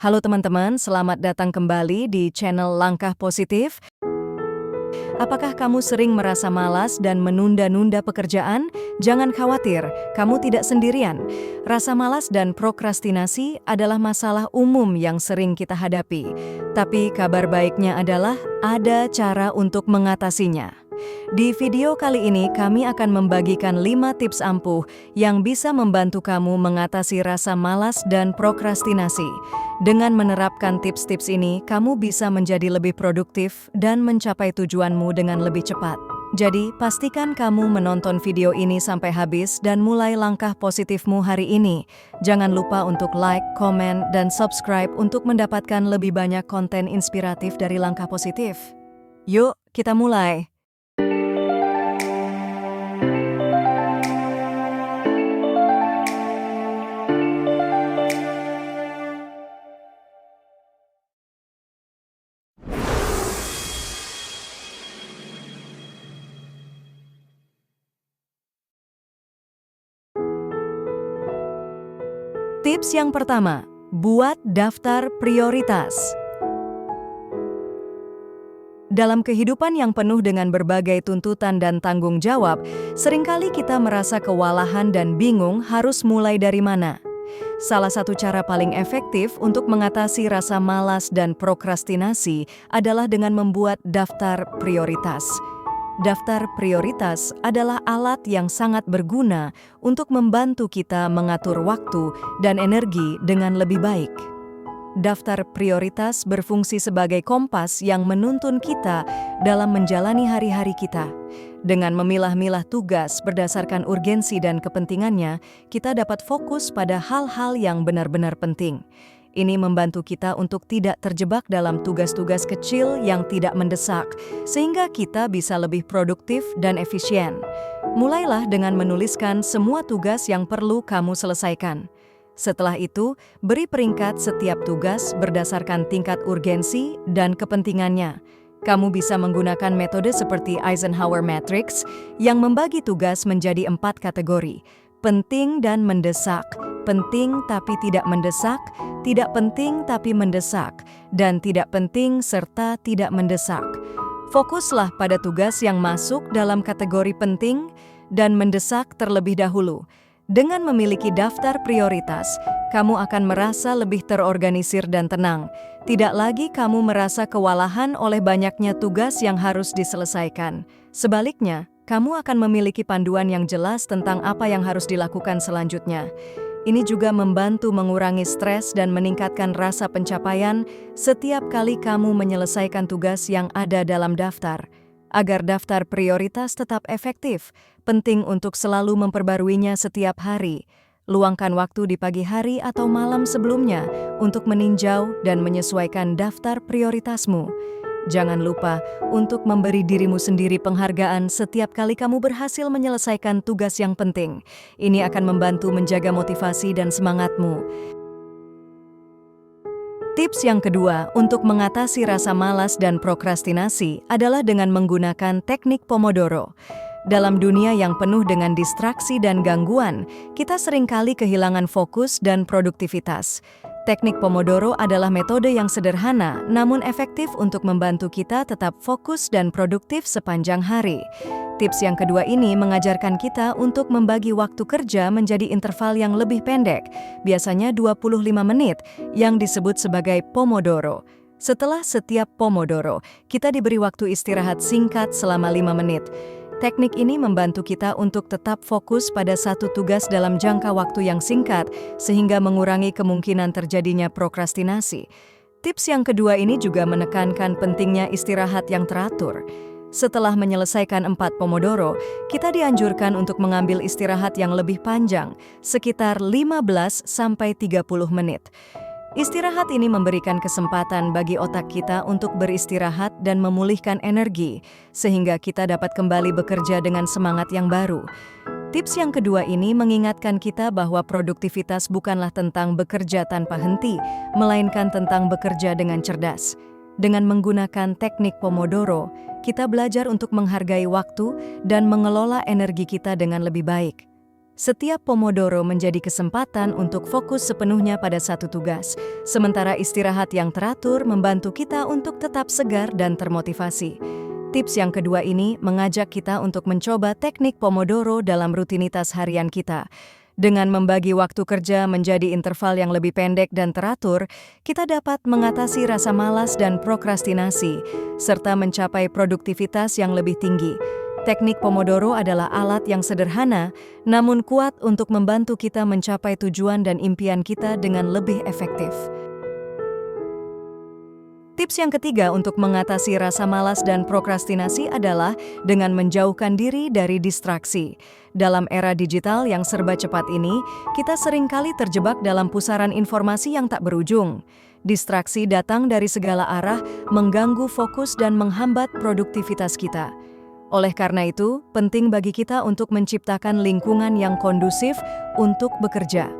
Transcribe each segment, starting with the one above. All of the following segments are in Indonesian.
Halo teman-teman, selamat datang kembali di channel Langkah Positif. Apakah kamu sering merasa malas dan menunda-nunda pekerjaan? Jangan khawatir, kamu tidak sendirian. Rasa malas dan prokrastinasi adalah masalah umum yang sering kita hadapi. Tapi kabar baiknya adalah ada cara untuk mengatasinya. Di video kali ini kami akan membagikan 5 tips ampuh yang bisa membantu kamu mengatasi rasa malas dan prokrastinasi. Dengan menerapkan tips-tips ini, kamu bisa menjadi lebih produktif dan mencapai tujuanmu dengan lebih cepat. Jadi, pastikan kamu menonton video ini sampai habis dan mulai langkah positifmu hari ini. Jangan lupa untuk like, komen, dan subscribe untuk mendapatkan lebih banyak konten inspiratif dari Langkah Positif. Yuk, kita mulai! Tips yang pertama, buat daftar prioritas. Dalam kehidupan yang penuh dengan berbagai tuntutan dan tanggung jawab, seringkali kita merasa kewalahan dan bingung harus mulai dari mana. Salah satu cara paling efektif untuk mengatasi rasa malas dan prokrastinasi adalah dengan membuat daftar prioritas. Daftar prioritas adalah alat yang sangat berguna untuk membantu kita mengatur waktu dan energi dengan lebih baik. Daftar prioritas berfungsi sebagai kompas yang menuntun kita dalam menjalani hari-hari kita. Dengan memilah-milah tugas berdasarkan urgensi dan kepentingannya, kita dapat fokus pada hal-hal yang benar-benar penting. Ini membantu kita untuk tidak terjebak dalam tugas-tugas kecil yang tidak mendesak, sehingga kita bisa lebih produktif dan efisien. Mulailah dengan menuliskan semua tugas yang perlu kamu selesaikan. Setelah itu, beri peringkat setiap tugas berdasarkan tingkat urgensi dan kepentingannya. Kamu bisa menggunakan metode seperti Eisenhower Matrix yang membagi tugas menjadi 4 kategori: penting dan mendesak, penting tapi tidak mendesak, tidak penting tapi mendesak, dan tidak penting serta tidak mendesak. Fokuslah pada tugas yang masuk dalam kategori penting dan mendesak terlebih dahulu. Dengan memiliki daftar prioritas, kamu akan merasa lebih terorganisir dan tenang. Tidak lagi kamu merasa kewalahan oleh banyaknya tugas yang harus diselesaikan. Sebaliknya, kamu akan memiliki panduan yang jelas tentang apa yang harus dilakukan selanjutnya. Ini juga membantu mengurangi stres dan meningkatkan rasa pencapaian setiap kali kamu menyelesaikan tugas yang ada dalam daftar. Agar daftar prioritas tetap efektif, penting untuk selalu memperbaruinya setiap hari. Luangkan waktu di pagi hari atau malam sebelumnya untuk meninjau dan menyesuaikan daftar prioritasmu. Jangan lupa untuk memberi dirimu sendiri penghargaan setiap kali kamu berhasil menyelesaikan tugas yang penting. Ini akan membantu menjaga motivasi dan semangatmu. Tips yang kedua untuk mengatasi rasa malas dan prokrastinasi adalah dengan menggunakan teknik Pomodoro. Dalam dunia yang penuh dengan distraksi dan gangguan, kita seringkali kehilangan fokus dan produktivitas. Teknik Pomodoro adalah metode yang sederhana namun efektif untuk membantu kita tetap fokus dan produktif sepanjang hari. Tips yang kedua ini mengajarkan kita untuk membagi waktu kerja menjadi interval yang lebih pendek, biasanya 25 menit, yang disebut sebagai Pomodoro. Setelah setiap Pomodoro, kita diberi waktu istirahat singkat selama 5 menit. Teknik ini membantu kita untuk tetap fokus pada satu tugas dalam jangka waktu yang singkat, sehingga mengurangi kemungkinan terjadinya prokrastinasi. Tips yang kedua ini juga menekankan pentingnya istirahat yang teratur. Setelah menyelesaikan 4 Pomodoro, kita dianjurkan untuk mengambil istirahat yang lebih panjang, sekitar 15-30 menit. Istirahat ini memberikan kesempatan bagi otak kita untuk beristirahat dan memulihkan energi, sehingga kita dapat kembali bekerja dengan semangat yang baru. Tips yang kedua ini mengingatkan kita bahwa produktivitas bukanlah tentang bekerja tanpa henti, melainkan tentang bekerja dengan cerdas. Dengan menggunakan teknik Pomodoro, kita belajar untuk menghargai waktu dan mengelola energi kita dengan lebih baik. Setiap Pomodoro menjadi kesempatan untuk fokus sepenuhnya pada satu tugas, sementara istirahat yang teratur membantu kita untuk tetap segar dan termotivasi. Tips yang kedua ini mengajak kita untuk mencoba teknik Pomodoro dalam rutinitas harian kita. Dengan membagi waktu kerja menjadi interval yang lebih pendek dan teratur, kita dapat mengatasi rasa malas dan prokrastinasi, serta mencapai produktivitas yang lebih tinggi. Teknik Pomodoro adalah alat yang sederhana, namun kuat untuk membantu kita mencapai tujuan dan impian kita dengan lebih efektif. Tips yang ketiga untuk mengatasi rasa malas dan prokrastinasi adalah dengan menjauhkan diri dari distraksi. Dalam era digital yang serba cepat ini, kita seringkali terjebak dalam pusaran informasi yang tak berujung. Distraksi datang dari segala arah, mengganggu fokus dan menghambat produktivitas kita. Oleh karena itu, penting bagi kita untuk menciptakan lingkungan yang kondusif untuk bekerja.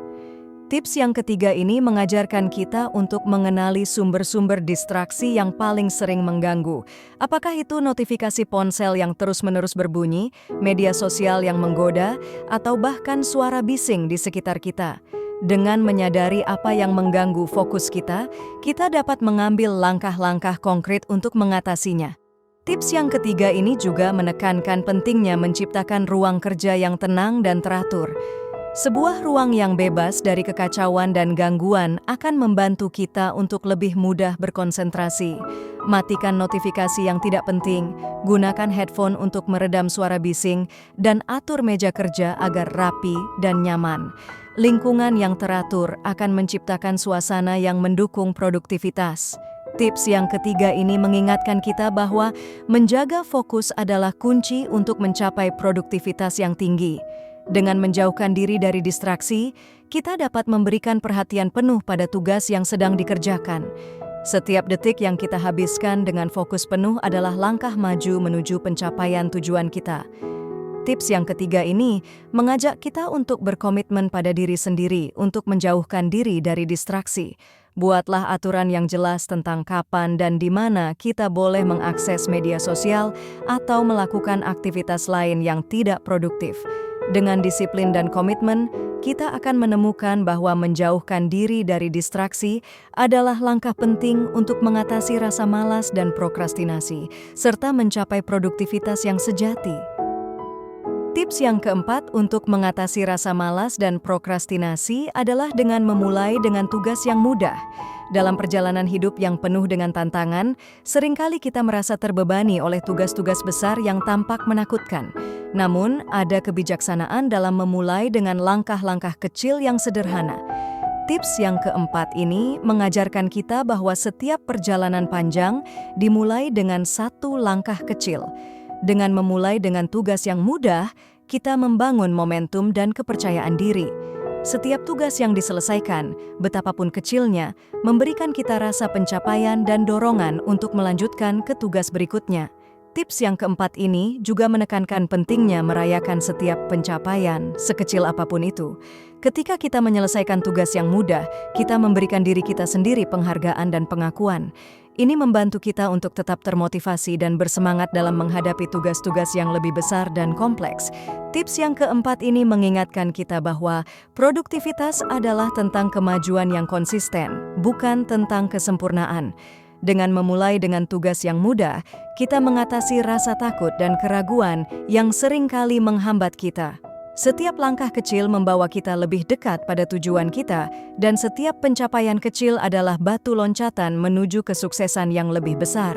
Tips yang ketiga ini mengajarkan kita untuk mengenali sumber-sumber distraksi yang paling sering mengganggu. Apakah itu notifikasi ponsel yang terus-menerus berbunyi, media sosial yang menggoda, atau bahkan suara bising di sekitar kita? Dengan menyadari apa yang mengganggu fokus kita dapat mengambil langkah-langkah konkret untuk mengatasinya. Tips yang ketiga ini juga menekankan pentingnya menciptakan ruang kerja yang tenang dan teratur. Sebuah ruang yang bebas dari kekacauan dan gangguan akan membantu kita untuk lebih mudah berkonsentrasi. Matikan notifikasi yang tidak penting, gunakan headphone untuk meredam suara bising, dan atur meja kerja agar rapi dan nyaman. Lingkungan yang teratur akan menciptakan suasana yang mendukung produktivitas. Tips yang ketiga ini mengingatkan kita bahwa menjaga fokus adalah kunci untuk mencapai produktivitas yang tinggi. Dengan menjauhkan diri dari distraksi, kita dapat memberikan perhatian penuh pada tugas yang sedang dikerjakan. Setiap detik yang kita habiskan dengan fokus penuh adalah langkah maju menuju pencapaian tujuan kita. Tips yang ketiga ini mengajak kita untuk berkomitmen pada diri sendiri untuk menjauhkan diri dari distraksi. Buatlah aturan yang jelas tentang kapan dan di mana kita boleh mengakses media sosial atau melakukan aktivitas lain yang tidak produktif. Dengan disiplin dan komitmen, kita akan menemukan bahwa menjauhkan diri dari distraksi adalah langkah penting untuk mengatasi rasa malas dan prokrastinasi, serta mencapai produktivitas yang sejati. Tips yang keempat untuk mengatasi rasa malas dan prokrastinasi adalah dengan memulai dengan tugas yang mudah. Dalam perjalanan hidup yang penuh dengan tantangan, seringkali kita merasa terbebani oleh tugas-tugas besar yang tampak menakutkan. Namun, ada kebijaksanaan dalam memulai dengan langkah-langkah kecil yang sederhana. Tips yang keempat ini mengajarkan kita bahwa setiap perjalanan panjang dimulai dengan satu langkah kecil. Dengan memulai dengan tugas yang mudah, kita membangun momentum dan kepercayaan diri. Setiap tugas yang diselesaikan, betapapun kecilnya, memberikan kita rasa pencapaian dan dorongan untuk melanjutkan ke tugas berikutnya. Tips yang keempat ini juga menekankan pentingnya merayakan setiap pencapaian, sekecil apapun itu. Ketika kita menyelesaikan tugas yang mudah, kita memberikan diri kita sendiri penghargaan dan pengakuan. Ini membantu kita untuk tetap termotivasi dan bersemangat dalam menghadapi tugas-tugas yang lebih besar dan kompleks. Tips yang keempat ini mengingatkan kita bahwa produktivitas adalah tentang kemajuan yang konsisten, bukan tentang kesempurnaan. Dengan memulai dengan tugas yang mudah, kita mengatasi rasa takut dan keraguan yang seringkali menghambat kita. Setiap langkah kecil membawa kita lebih dekat pada tujuan kita, dan setiap pencapaian kecil adalah batu loncatan menuju kesuksesan yang lebih besar.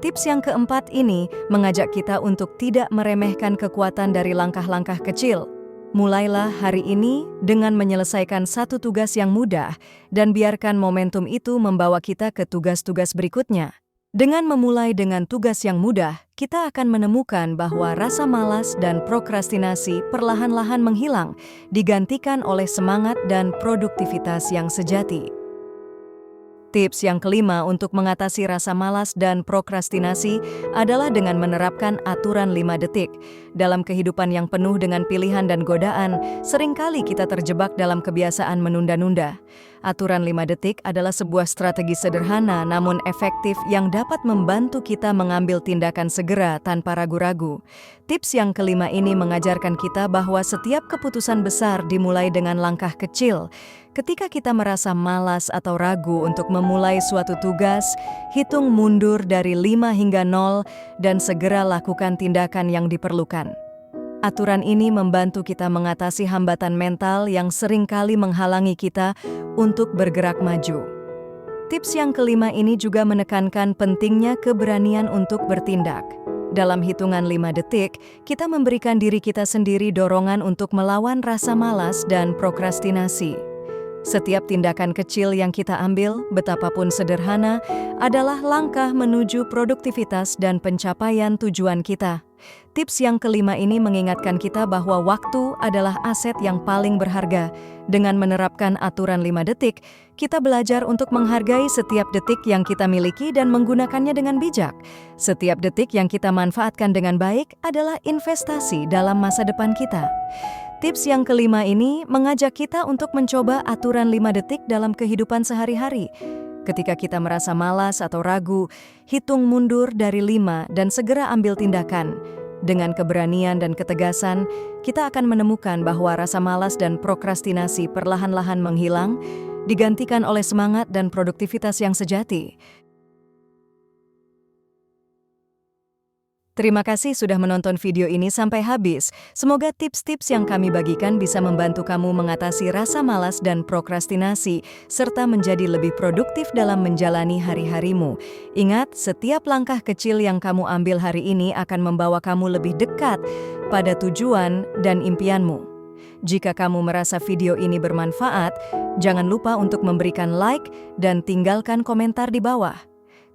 Tips yang keempat ini mengajak kita untuk tidak meremehkan kekuatan dari langkah-langkah kecil. Mulailah hari ini dengan menyelesaikan satu tugas yang mudah, dan biarkan momentum itu membawa kita ke tugas-tugas berikutnya. Dengan memulai dengan tugas yang mudah, kita akan menemukan bahwa rasa malas dan prokrastinasi perlahan-lahan menghilang, digantikan oleh semangat dan produktivitas yang sejati. Tips yang kelima untuk mengatasi rasa malas dan prokrastinasi aturan dengan menerapkan aturan 5 detik. Dalam kehidupan yang penuh dengan pilihan dan godaan, seringkali kita terjebak dalam kebiasaan menunda-nunda. Aturan 5 detik adalah sebuah strategi sederhana namun efektif yang dapat membantu kita mengambil tindakan segera tanpa ragu-ragu. Tips yang kelima ini mengajarkan kita bahwa setiap keputusan besar dimulai dengan langkah kecil. Ketika kita merasa malas atau ragu untuk memulai suatu tugas, hitung mundur dari 5 hingga 0 dan segera lakukan tindakan yang diperlukan. Aturan ini membantu kita mengatasi hambatan mental yang seringkali menghalangi kita untuk bergerak maju. Tips yang kelima ini juga menekankan pentingnya keberanian untuk bertindak. Dalam hitungan 5 detik, kita memberikan diri kita sendiri dorongan untuk melawan rasa malas dan prokrastinasi. Setiap tindakan kecil yang kita ambil, betapapun sederhana, adalah langkah menuju produktivitas dan pencapaian tujuan kita. Tips yang kelima ini mengingatkan kita bahwa waktu adalah aset yang paling berharga. Dengan menerapkan aturan 5 detik, kita belajar untuk menghargai setiap detik yang kita miliki dan menggunakannya dengan bijak. Setiap detik yang kita manfaatkan dengan baik adalah investasi dalam masa depan kita. Tips yang kelima ini mengajak kita untuk mencoba aturan 5 detik dalam kehidupan sehari-hari. Ketika kita merasa malas atau ragu, hitung mundur dari 5 dan segera ambil tindakan. Dengan keberanian dan ketegasan, kita akan menemukan bahwa rasa malas dan prokrastinasi perlahan-lahan menghilang, digantikan oleh semangat dan produktivitas yang sejati. Terima kasih sudah menonton video ini sampai habis. Semoga tips-tips yang kami bagikan bisa membantu kamu mengatasi rasa malas dan prokrastinasi, serta menjadi lebih produktif dalam menjalani hari-harimu. Ingat, setiap langkah kecil yang kamu ambil hari ini akan membawa kamu lebih dekat pada tujuan dan impianmu. Jika kamu merasa video ini bermanfaat, jangan lupa untuk memberikan like dan tinggalkan komentar di bawah.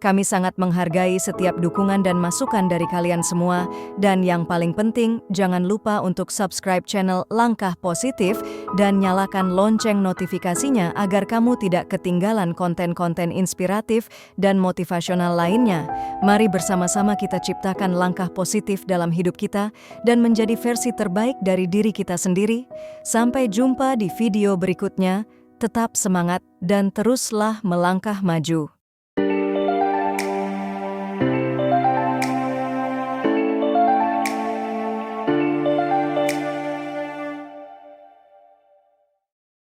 Kami sangat menghargai setiap dukungan dan masukan dari kalian semua. Dan yang paling penting, jangan lupa untuk subscribe channel Langkah Positif dan nyalakan lonceng notifikasinya agar kamu tidak ketinggalan konten-konten inspiratif dan motivasional lainnya. Mari bersama-sama kita ciptakan langkah positif dalam hidup kita dan menjadi versi terbaik dari diri kita sendiri. Sampai jumpa di video berikutnya. Tetap semangat dan teruslah melangkah maju.